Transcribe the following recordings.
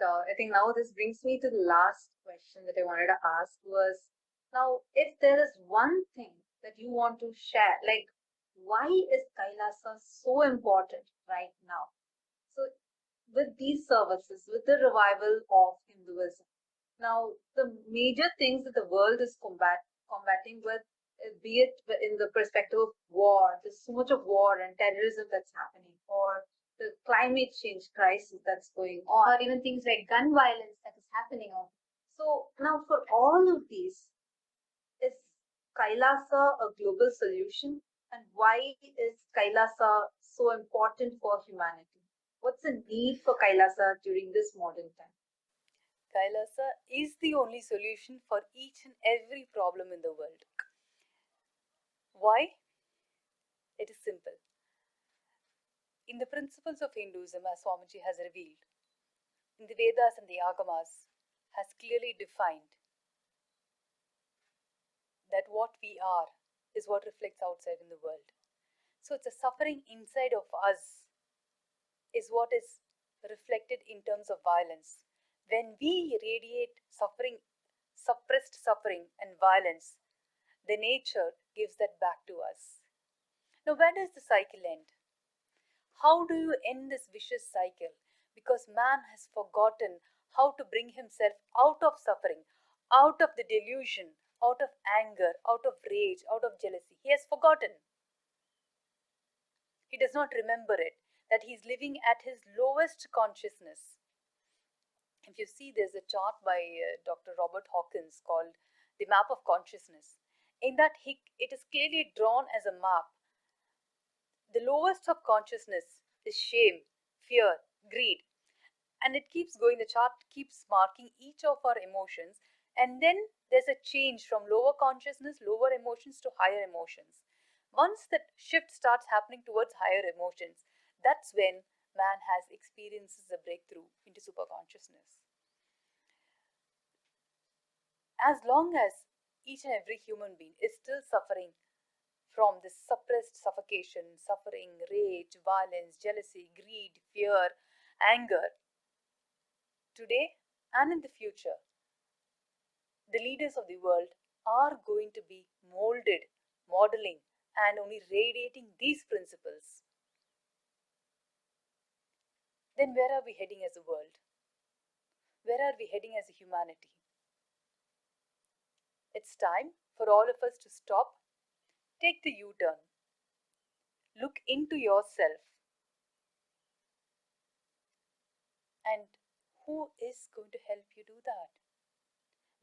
I think now this brings me to the last question that I wanted to ask was, now, if there is one thing that you want to share, like, why is Kailasa so important right now? So, with these services, with the revival of Hinduism, now the major things that the world is combating with, be it in the perspective of war, there's so much of war and terrorism that's happening, or the climate change crisis that's going on, or even things like gun violence that is happening on. So now for all of these, is Kailasa a global solution? And why is Kailasa so important for humanity? What's the need for Kailasa during this modern time? Kailasa is the only solution for each and every problem in the world. Why? It is simple. In the principles of Hinduism, as Swamiji has revealed, in the Vedas and the Agamas, has clearly defined that what we are is what reflects outside in the world. So it's a suffering inside of us is what is reflected in terms of violence. When we radiate suffering, suppressed suffering and violence, the nature gives that back to us. Now, where does the cycle end? How do you end this vicious cycle? Because man has forgotten how to bring himself out of suffering, out of the delusion, out of anger, out of rage, out of jealousy. He has forgotten. He does not remember it, that he is living at his lowest consciousness. If you see, there's a chart by Dr. Robert Hawkins called The Map of Consciousness. In that, it is clearly drawn as a map. The lowest of consciousness is shame, fear, greed. And it keeps going, the chart keeps marking each of our emotions. And then there's a change from lower consciousness, lower emotions to higher emotions. Once that shift starts happening towards higher emotions, that's when man has experiences a breakthrough into superconsciousness. As long as each and every human being is still suffering from this suppressed suffocation, suffering, rage, violence, jealousy, greed, fear, anger, today and in the future, the leaders of the world are going to be molded, modeling, and only radiating these principles. Then where are we heading as a world? Where are we heading as a humanity? It's time for all of us to stop, take the U turn, look into yourself, and who is going to help you do that?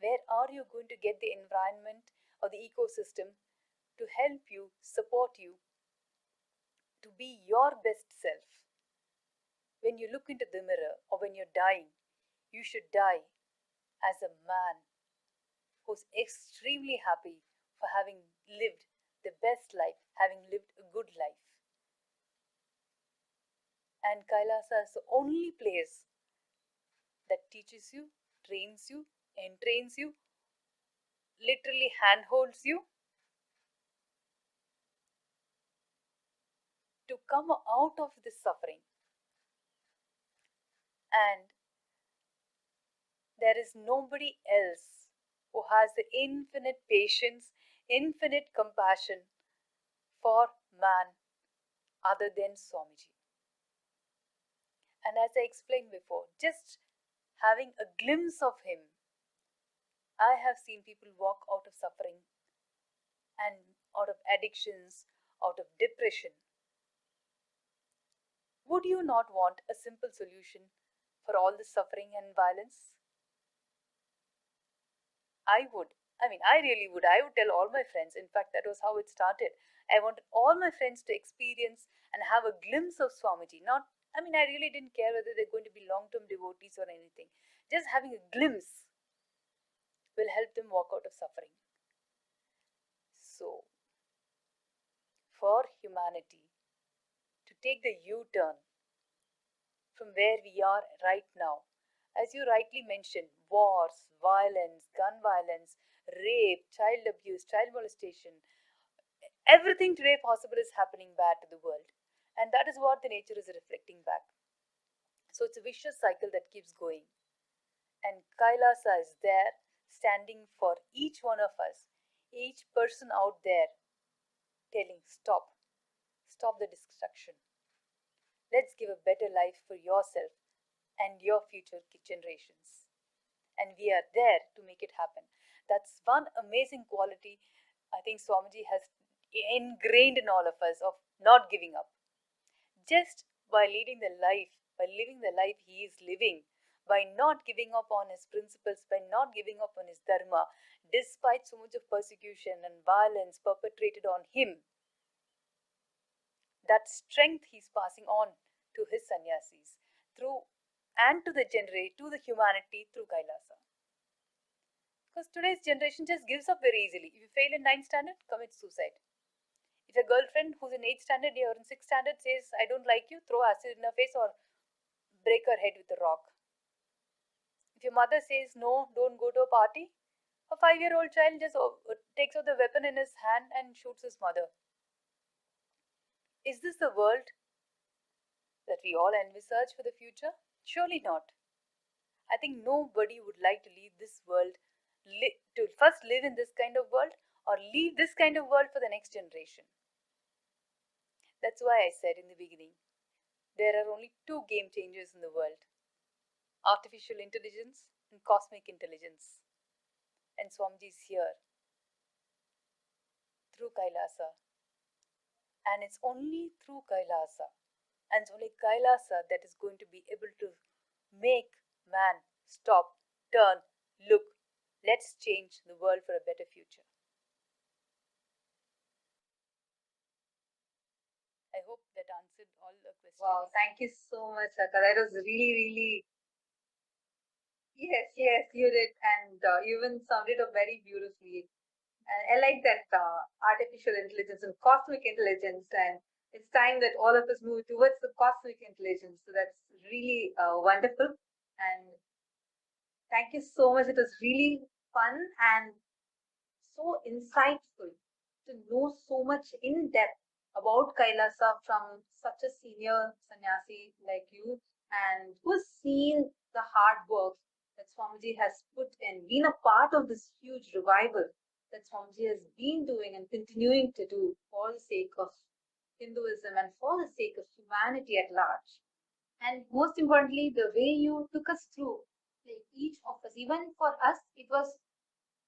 Where are you going to get the environment or the ecosystem to help you, support you to be your best self? When you look into the mirror or when you're dying, you should die as a man who's extremely happy for having lived the best life, having lived a good life. And Kailasa is the only place that teaches you, trains you, entrains you, literally handholds you to come out of this suffering. And there is nobody else who has the infinite patience, infinite compassion for man other than Swamiji. And as I explained before, just having a glimpse of him, I have seen people walk out of suffering and out of addictions, out of depression. Would you not want a simple solution for all the suffering and violence? I would. I really would. I would tell all my friends. In fact, that was how it started. I wanted all my friends to experience and have a glimpse of Swamiji. I really didn't care whether they're going to be long term devotees or anything. Just having a glimpse will help them walk out of suffering. So, for humanity to take the U turn from where we are right now, as you rightly mentioned, wars, violence, gun violence, rape, child abuse, child molestation, everything today possible is happening bad to the world. And that is what the nature is reflecting back. So it's a vicious cycle that keeps going. And Kailasa is there, standing for each one of us, each person out there, telling stop, stop the destruction. Let's give a better life for yourself and your future generations. And we are there to make it happen. That's one amazing quality I think Swamiji has ingrained in all of us of not giving up. Just by leading the life, by living the life he is living, by not giving up on his principles, by not giving up on his dharma, despite so much of persecution and violence perpetrated on him, that strength he's passing on to his sannyasis through and to the to the humanity through Kailasa. Because today's generation just gives up very easily. If you fail in ninth standard, commit suicide. If a girlfriend who's in 8th standard or in 6th standard says, I don't like you, throw acid in her face or break her head with a rock. If your mother says, no, don't go to a party, a 5-year-old child just takes out the weapon in his hand and shoots his mother. Is this the world that we all envisage for the future? Surely not. I think nobody would like to leave this world, to first live in this kind of world or leave this kind of world for the next generation. That's why I said in the beginning, there are only two game changers in the world: artificial intelligence and cosmic intelligence. And Swamiji is here through Kailasa. And it's only through Kailasa, and it's only Kailasa that is going to be able to make man stop, turn, look. Let's change the world for a better future. I hope that answered all the questions. Wow, thank you so much, Akka. That was really, really. Yes, yes, you did. And you even summed it up very beautifully. And I like that artificial intelligence and cosmic intelligence. And it's time that all of us move towards the cosmic intelligence. So that's really wonderful. And thank you so much. It was really fun and so insightful to know so much in depth about Kailasa from such a senior sannyasi like you, and who's seen the hard work that Swamiji has put in, been a part of this huge revival that Swamiji has been doing and continuing to do for the sake of Hinduism and for the sake of humanity at large. And most importantly, the way you took us through, like each of us, even for us, it was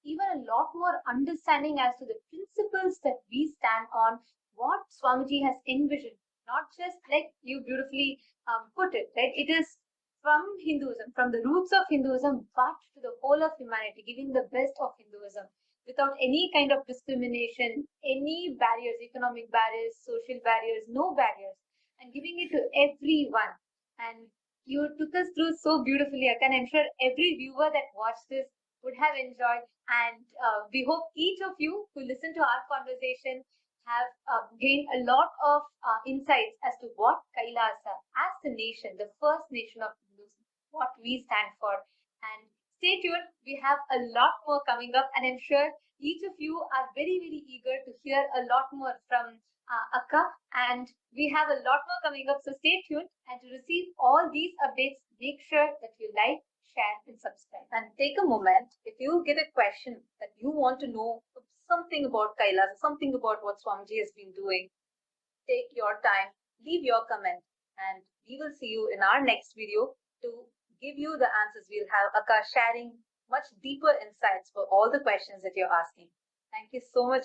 even a lot more understanding as to the principles that we stand on, what Swamiji has envisioned, not just like you beautifully put it, right? It is from Hinduism, from the roots of Hinduism, but to the whole of humanity, giving the best of Hinduism without any kind of discrimination, any barriers, economic barriers, social barriers, no barriers, and giving it to everyone. And you took us through so beautifully, Akan. I'm sure every viewer that watched this would have enjoyed. And we hope each of you who listen to our conversation have gained a lot of insights as to what Kailasa, as the nation, the first nation of Hindus, what we stand for. And stay tuned. We have a lot more coming up, and I'm sure each of you are very, very eager to hear a lot more from Akka. And we have a lot more coming up, so stay tuned. And to receive all these updates, make sure that you like, share, and subscribe. And take a moment. If you get a question that you want to know something about Kailas, something about what Swamiji has been doing, take your time, leave your comment, and we will see you in our next video to give you the answers. We'll have Akka sharing much deeper insights for all the questions that you're asking. Thank you so much.